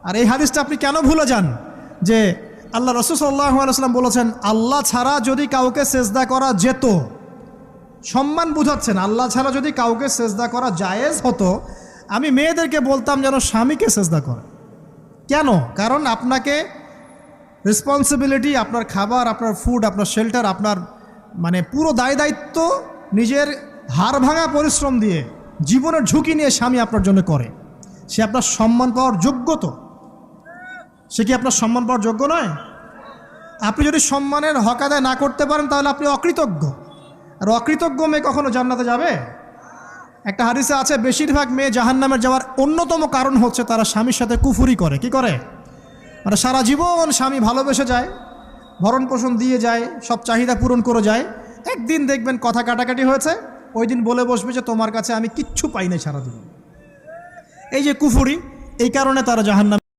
আর এই হাদিসটা আপনি কেন ভুলে যান যে আল্লাহ রাসূল সাল্লাল্লাহু আলাইহি ওয়াসাল্লাম বলেছেন আল্লাহ ছাড়া যদি কাউকে সেজদা করা যেত, সম্মান বুঝাচ্ছেন, আল্লাহ ছাড়া যদি কাউকে সেজদা করা জায়েজ হতো, আমি মেয়েদেরকে বলতাম যেন স্বামীকে সেজদা করে। কেন? কারণ আপনাকে রেসপন্সিবিলিটি, আপনার খাবার, আপনার ফুড, আপনার শেল্টার, আপনার মানে পুরো দায় দায়িত্ব নিজের হাড় ভাঙা পরিশ্রম দিয়ে, জীবনের ঝুঁকি নিয়ে স্বামী আপনার জন্য করে। সে আপনার সম্মান পাওয়ার যোগ্য তো? সে কি আপনার সম্মান পাওয়ার যোগ্য নয়? আপনি যদি সম্মানের হক আদায় না করতে পারেন তাহলে আপনি অকৃতজ্ঞ। আর অকৃতজ্ঞ মেয়ে কখনো জান্নাতে যাবে? একটা হাদিসে আছে বেশিরভাগ মেয়ে জাহান্নামের যাওয়ার অন্যতম কারণ হচ্ছে তারা স্বামীর সাথে কুফরি করে। কি করে? মানে সারা জীবন স্বামী ভালোবেসে যায়, ভরণ পোষণ দিয়ে যায়, সব চাহিদা পূরণ করে যায়, একদিন দেখবেন কথা কাটাকাটি হয়েছে, ওই দিন বলে বসবে যে তোমার কাছে আমি কিচ্ছু পাই না সারাদিন। এই যে কুফরি, এই কারণে তারা জাহান্নামে